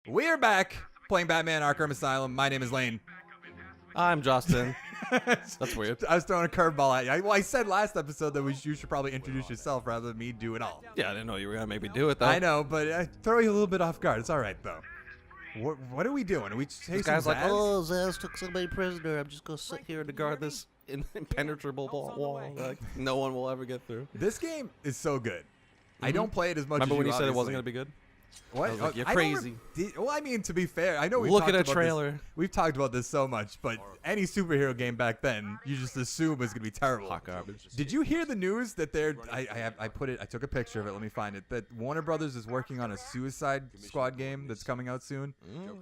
We're back playing Batman Arkham Asylum. My name is Lane. I'm Justin. That's weird. I was throwing a curveball at you. Well, I said last episode that you should probably introduce yourself rather than me do it all. Yeah, I didn't know you were going to make me do it, though. I know, but I throw you a little bit off guard. It's all right, though. What are we doing? Are we chasing This guy's like, Zaz? oh, Zaz took somebody prisoner. I'm just going to sit here and guard this impenetrable wall. Like, no one will ever get through. This game is so good. I don't play it as much Remember as when you you said it obviously. wasn't going to be good? What? I was like, you're I don't crazy. Well, I mean, to be fair, I know we've Look talked at a about trailer. This. We've talked about this so much, but any superhero game back then, you just assume it's gonna be terrible. Hot garbage. Did you hear the news that they're? I took a picture of it. Let me find it. That Warner Brothers is working on a Suicide Squad game that's coming out soon.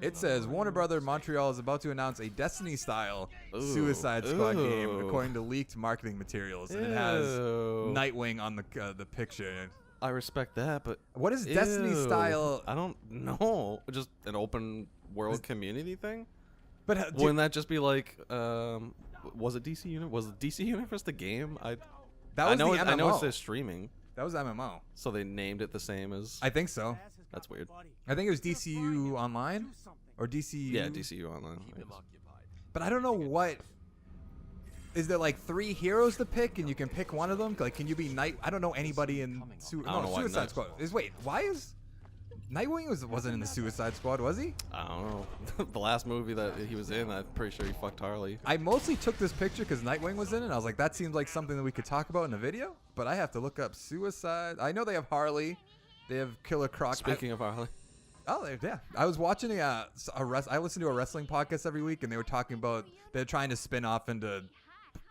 It says Warner Brothers Montreal is about to announce a Destiny-style Suicide Squad game, according to leaked marketing materials, and it has Nightwing on the picture. I respect that, but What is Destiny style? I don't know. Just an open world community thing? But Wouldn't that just be like, was it DC Universe? Was it DC Universe the game? that was I know the MMO. I know it says streaming, That was MMO. so they named it the same as. I think so. That's weird. I think it was DCU Online or DCU. Yeah, DCU Online. I guess. But I don't know what. Is there like 3 heroes to pick and you can pick one of them? Like, can you be Night? I don't know anybody in I don't know why Suicide Night- Squad. Wait, why is Nightwing wasn't in the Suicide Squad, was he? I don't know. The last movie that he was in, I'm pretty sure he fucked Harley. I mostly took this picture because Nightwing was in it. And I was like, that seems like something that we could talk about in a video. But I have to look up Suicide. I know they have Harley. They have Killer Croc. Speaking of Harley. Oh, yeah. I was watching I listen to a wrestling podcast every week, and they were talking about they're trying to spin off into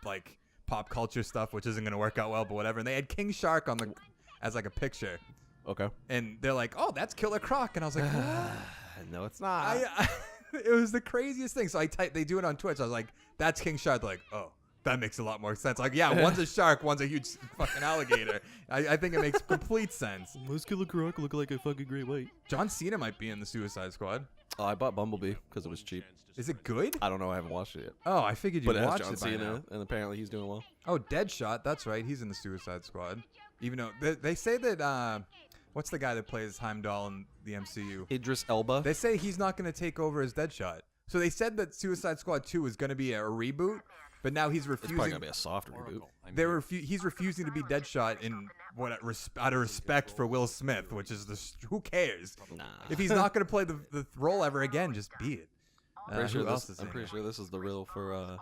like pop culture stuff, which isn't going to work out well, but whatever. And they had King Shark on as like a picture, Okay. and they're like, "Oh, that's Killer Croc," and I was like, "What?" No, it's not. It was the craziest thing. So they do it on Twitch. I was like, "That's King Shark." They're like, "Oh, that makes a lot more sense." Like, yeah, one's a shark, one's a huge fucking alligator. I think it makes complete sense. Why's Killer Croc look like a fucking great white? John Cena might be in the Suicide Squad. Oh, I bought Bumblebee because it was cheap. Is it good? I don't know. I haven't watched it yet. Oh, I figured you But it has watched John it by now. Cena, and apparently he's doing well. Oh, Deadshot. That's right. He's in the Suicide Squad. Even though they say that, what's the guy that plays Heimdall in the MCU? Idris Elba. They say he's not going to take over as Deadshot. So they said that Suicide Squad 2 is going to be a reboot, but now he's It's refusing. probably gonna be a soft reboot. He's refusing to be Deadshot in out of respect for Will Smith, which is who cares? Nah. If he's not going to play the role ever again, just be it. Who else is in I'm pretty it? sure this is the riddle for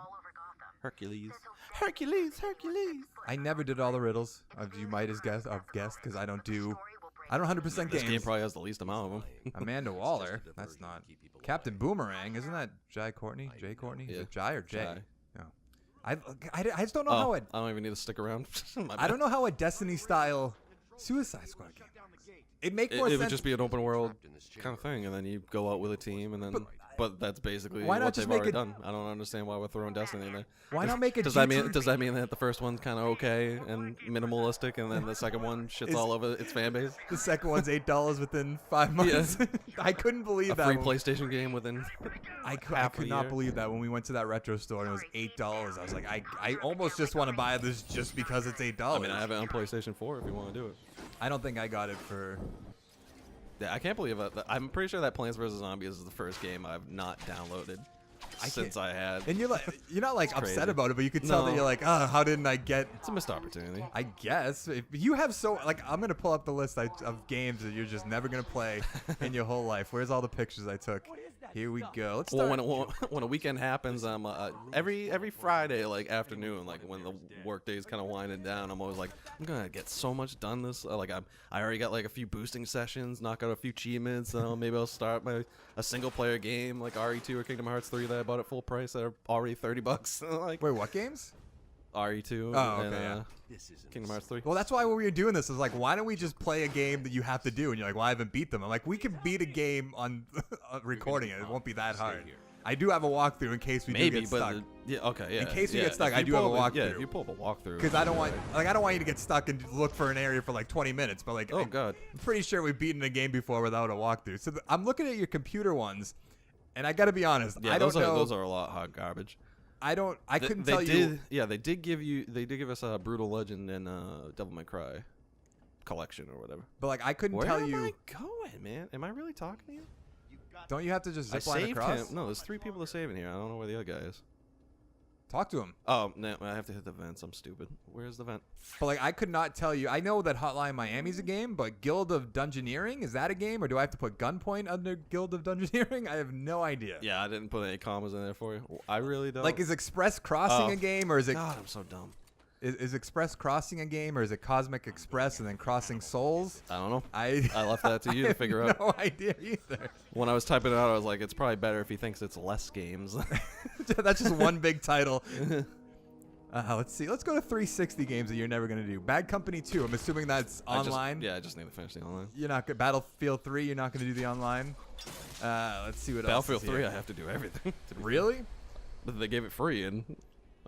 Hercules. Hercules. I never did all the riddles. You might have guessed because I don't 100% This games. game probably has the least amount of them. Amanda Waller. That's not Captain Boomerang. Isn't that Jai Courtney? Jay Courtney? Is Yeah. it Jai or Jay? Jai. No. I just don't know how I don't even need to stick around. I don't know how a Destiny style Suicide Squad game. It'd make more It sense. would just be an open world kind of thing, and then you go out with a team, and then. But that's basically Why not what just they've make already it- done. I don't understand why we're throwing Destiny in there. Why not make a Does GTA? that mean that the first one's kind of okay and minimalistic, and then the second one shits all over its fan base? The second one's $8 within 5 months. I couldn't believe A that. free when- PlayStation game within. I half a could not year. believe that when we went to that retro store and it was $8. I was like, I almost just want to buy this just because it's $8. I mean, I have it on PlayStation 4 if you want to do it. I don't think I got it for. Yeah, I can't believe it. I'm pretty sure that Plants vs Zombies is the first game I've not downloaded since I had. And you're not like It's upset crazy. about it, but you could tell that No. you're like, oh, how didn't I get? It's a missed opportunity. I guess if you have I'm gonna pull up the list of games that you're just never gonna play in your whole life. Where's all the pictures I took? Here we go. Let's start. Well, when a weekend happens, I'm every Friday like afternoon, like when the work day's kind of winding down, I'm always like, I'm gonna get so much done this. I already got like a few boosting sessions, knock out a few achievements. Maybe I'll start a single player game like RE2 or Kingdom Hearts 3 that I bought at full price that are already $30. Like Wait, what games? RE2 Oh, and okay, yeah. Kingdom Hearts 3. Well, that's why when we were doing this, I was like, why don't we just play a game that you have to do? And you're like, well, I haven't beat them. I'm like, we can beat a game on recording it. It won't be that hard. I do have a walkthrough in case we do Maybe, get but stuck. yeah, okay, yeah. In case we yeah. get stuck, If I you do have a pull up walkthrough. Yeah, if you pull up a walkthrough. Because I don't want you to get stuck and look for an area for like 20 minutes. But like, Oh God. I'm pretty sure we've beaten a game before without a walkthrough. So I'm looking at your computer ones, and I got to be honest. Yeah, I don't know. those are a lot hot garbage. I couldn't They tell did, you. Yeah, they did give us a Brutal Legend and Devil May Cry collection or whatever. But like, I couldn't Where tell am you. I going, man? Am I really talking to you? Don't you have to just I zip line saved across? him. No, there's 3 people to save in here. I don't know where the other guy is. Talk to him. Oh, no, I have to hit the vents. I'm stupid. Where's the vent? But like, I could not tell you. I know that Hotline Miami's a game, but Guild of Dungeoneering, is that a game, or do I have to put Gunpoint under Guild of Dungeoneering? I have no idea. Yeah, I didn't put any commas in there for you. I really don't. Like, is Express Crossing a game, or is it? God, I'm so dumb. Is Express Crossing a game, or is it Cosmic Express and then Crossing Souls? I don't know. I left that to you to figure out. No idea either. When I was typing it out, I was like, it's probably better if he thinks it's less games. That's just one big title. Let's see. Let's go to 360 games that you're never going to do. Bad Company 2. I'm assuming that's online. I just need to finish the online. You're not good. Battlefield 3. You're not going to do the online. Let's see what else. Battlefield 3, I have to do everything. Really? But they gave it free, and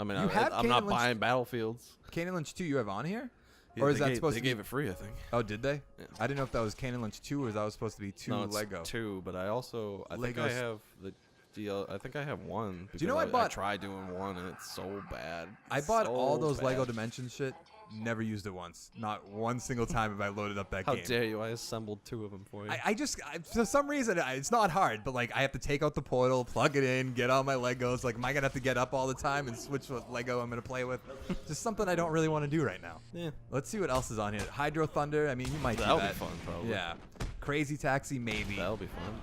I mean, Kane I'm not and Lynch- buying Battlefields. Kane and Lynch 2 you have on here? Yeah, Or is that supposed they to be? gave it free, I think. Oh, did they? Yeah. I didn't know if that was Kane and Lynch 2 or that was supposed to be 2 No, it's Lego. 2, but I think I have the DL. I think I have 1. Do you know because I I bought- tried doing 1, and it's so bad. I bought So all those bad. Lego Dimensions shit. Never used it once. Not one single time have I loaded up that How game. dare you? I assembled 2 of them for you. For some reason, it's not hard, but like I have to take out the portal, plug it in, get all my Legos. Like, am I gonna have to get up all the time and switch what Lego I'm gonna play with? Just something I don't really want to do right now. Yeah. Let's see what else is on here. Hydro Thunder. I mean, you might That'll do be that. fun, probably. Yeah. Crazy Taxi, maybe. That'll be fun.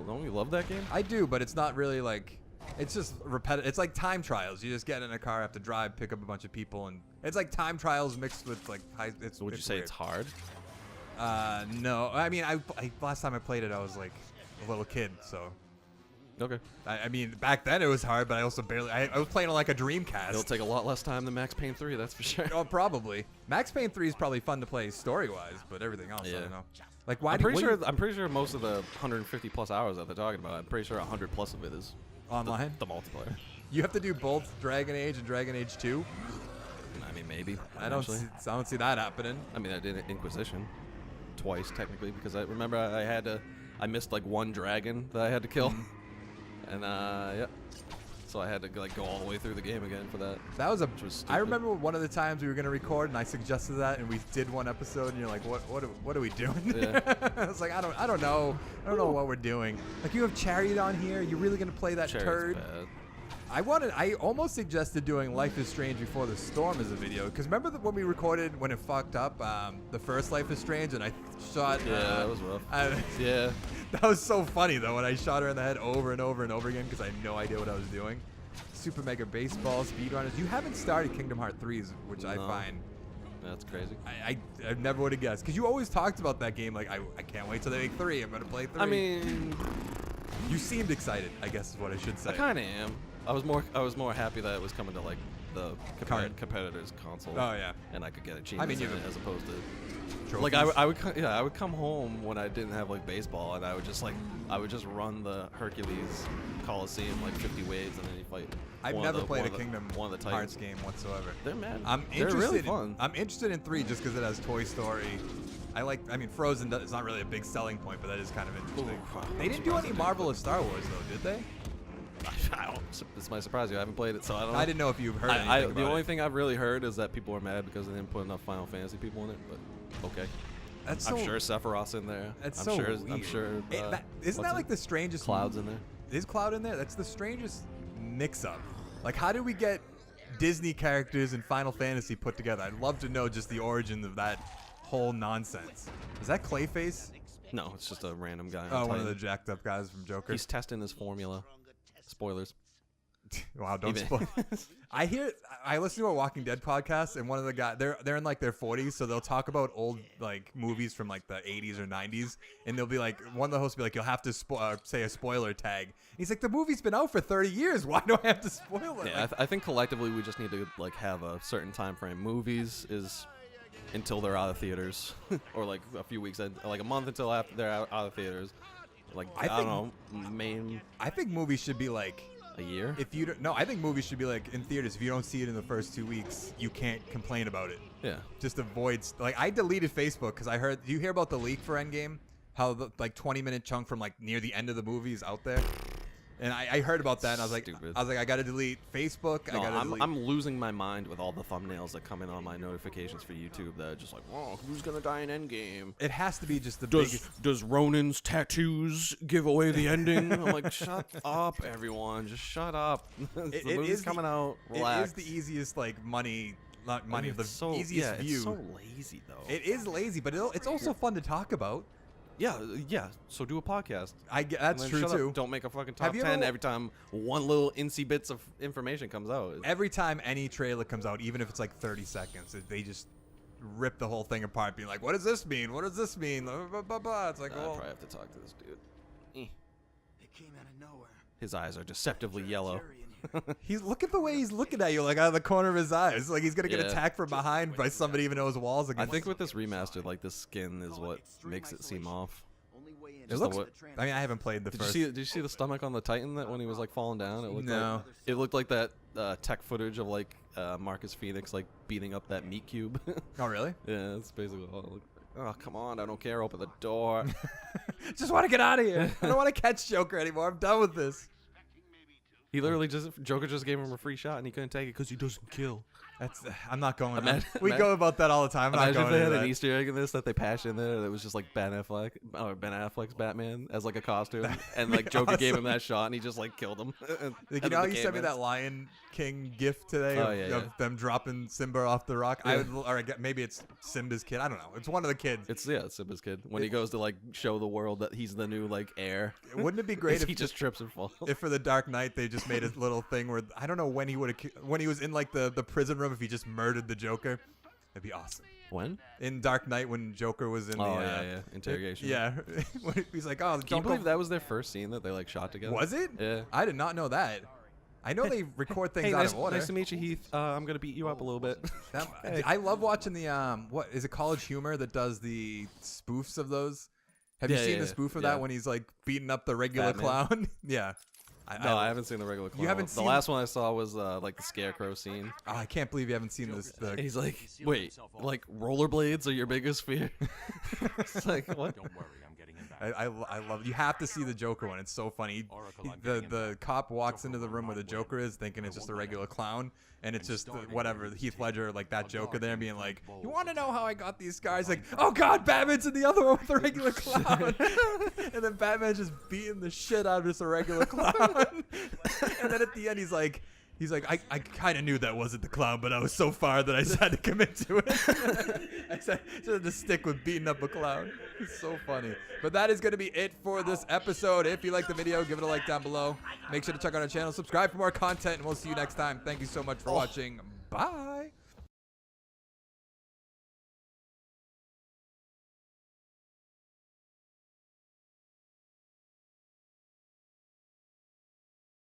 Don't you love that game? I do, but it's not really like. It's just repetitive. It's like time trials. You just get in a car, have to drive, pick up a bunch of people, and it's like time trials mixed with like high. So would you say weird. it's hard? No. I mean, I last time I played it, I was like a little kid, so. Okay. I mean, back then it was hard, but I also barely. I was playing on like a Dreamcast. It'll take a lot less time than Max Payne 3, that's for sure. Oh, probably. Max Payne 3 is probably fun to play story-wise, but everything else, I Yeah. don't know. Like, why? I'm pretty sure most of the 150 plus hours that they're talking about, I'm pretty sure 100 plus of it is Online? the multiplayer. You have to do both Dragon Age and Dragon Age 2. I mean, maybe. I don't see that happening. I mean, I did Inquisition twice technically because I remember I missed like 1 dragon that I had to kill, and yeah, so I had to like go all the way through the game again for that. That was was stupid. I remember one of the times we were gonna record, and I suggested that, and we did one episode, and you're like, what are we doing? Yeah. I was like, I don't know what we're doing. Like, you have Chariot on here. You're really gonna play that Chariot's turd? bad. I almost suggested doing Life is Strange Before the Storm as a video, because remember when we recorded when it fucked up the first Life is Strange, and I shot. Yeah, that was rough. Yeah. That was so funny though when I shot her in the head over and over and over again because I had no idea what I was doing. Super Mega Baseball, Speedrunners. You haven't started Kingdom Hearts 3, which I No. find That's crazy. I never would have guessed, because you always talked about that game like I can't wait till they make 3. I'm gonna play 3. I mean, you seemed excited, I guess is what I should say. I kind of am. I was more happy that it was coming to like the Current. competitors console. Oh yeah. And I could get achievements you in it have as opposed to Trophies. like I would come home when I didn't have like baseball, and I would just run the Hercules Coliseum like 50 waves, and then you fight. I've one of never the- played one a of the- Kingdom one of the Hearts Titans. game whatsoever. They're mad. They're really fun. I'm interested in 3 just because it has Toy Story. I mean, Frozen is not really a big selling point, but that is kind of interesting. Ooh, They didn't do any Marvel or Star Wars though, did they? This might surprise you. I haven't played it, so I don't know. I didn't know if you've heard anything about the only it. thing I've really heard is that people are mad because they didn't put enough Final Fantasy people in it. But okay, That's I'm so, sure Sephiroth's in there. That's I'm so sure. weird. I'm sure. Isn't that what's like it? the strangest? Cloud's in there? Is Cloud in there? That's the strangest mix-up. Like, how did we get Disney characters and Final Fantasy put together? I'd love to know just the origin of that whole nonsense. Is that Clayface? No, it's just a random guy. Oh, one of the jacked up guys from Joker. He's testing his formula. Spoilers. Wow, don't Even- spoil. I listen to a Walking Dead podcast, and one of the guys, they're in like their 40s, so they'll talk about old like movies from like the 80s or 90s, and they'll be like, one of the hosts will be like, you'll have to say a spoiler tag. And he's like, the movie's been out for 30 years. Why do I have to spoil it? Yeah, Like, I think collectively we just need to like have a certain time frame. Movies is until they're out of theaters, or like a few weeks, like a month until after they're out of theaters. Like I don't know, I think movies should be like, a year. if you don't, no, I think movies should be like in theaters. If you don't see it in the first 2 weeks, you can't complain about it. Yeah. Just avoid, like, I deleted Facebook because I heard, do you hear about the leak for Endgame? How the like 20-minute chunk from like near the end of the movie is out there? And I heard about that, and I was Stupid. like, I gotta delete Facebook. No, I gotta delete. I'm losing my mind with all the thumbnails that come in on my notifications for YouTube that are just like, oh, who's gonna die in Endgame? It has to be just the biggest. Does Ronin's tattoos give away the ending? I'm like, shut up, everyone. Just shut up. The movie's coming out. Relax. It is the easiest like money. Not money, I mean, the easiest view. It's so lazy though. It is lazy, but it's also fun to talk about. Yeah. So do a podcast. That's true shut too. Up. Don't make a fucking top 10 every time one little incy bits of information comes out. Every time any trailer comes out, even if it's like 30 seconds, they just rip the whole thing apart, being like, "What does this mean? What does this mean?" Blah, blah, blah. It's like, I probably have to talk to this dude. It came out of nowhere. His eyes are deceptively yellow. Look at the way he's looking at you, like out of the corner of his eyes, like he's gonna get Yeah. attacked from behind by somebody even though his walls I against. think with this remastered, like the skin is what makes it seem off. It looks. I mean, I haven't played the first. Did you see the stomach on the Titan that when he was like falling down? It looked No. It looked like that tech footage of like Marcus Phoenix like beating up that meat cube. Oh, really? Yeah, that's basically what it looked like. Oh, come on, I don't care. Open the door. Just want to get out of here. I don't want to catch Joker anymore. I'm done with this. He literally Joker just gave him a free shot and he couldn't take it because he doesn't kill. I'm not going. We Imagine- go about that all the time. I'm not Imagine going if they into had that. an Easter egg in this that they patched in there that was just like Ben Affleck's Batman as like a costume, and like Joker gave him that shot and he just like killed him. Like, you know how you sent me that Lion King gift today of them dropping Simba off the rock? Yeah. Maybe it's Simba's kid. I don't know. It's one of the kids. It's Simba's kid when he goes to like show the world that he's the new like heir. Wouldn't it be great if he just trips and falls? If for the Dark Knight they just made a little thing where I don't know when he was in like the prison room, if he just murdered the Joker, that'd be awesome. When? In Dark Knight, when Joker was in the interrogation. Yeah, he's like, oh, Can you believe that was their first scene that they like shot together? Was it? Yeah. I did not know that. I know they record things out of order. Nice to meet you, Heath. I'm gonna beat you up a little bit. I love watching the what is it, College Humor, that does the spoofs of those. Have you seen the spoof of that when he's like beating up the regular clown? Yeah. I haven't seen the regular clown. You haven't the seen last one I saw was like the Scarecrow scene. Oh, I can't believe you haven't seen this. He's like, wait, like rollerblades are your biggest fear? It's like, what? Don't worry, I'm getting him back. I love it. You have to see the Joker one. It's so funny. The cop walks into the room where the Joker is, thinking it's just a regular clown, and it's just whatever Heath Ledger, like that Joker there, being like, "You want to know how I got these scars?" Like, "Oh God, Batman's in the other one with the regular clown," and then Batman's just beating the shit out of just a regular clown, and then at the end he's like, I kind of knew that wasn't the clown, but I was so far that I just had to commit to it. I said, just had to stick with beating up a clown. It's so funny. But that is going to be it for this episode. If you liked the video, give it a like down below. Make sure to check out our channel, subscribe for more content, and we'll see you next time. Thank you so much for watching. Bye.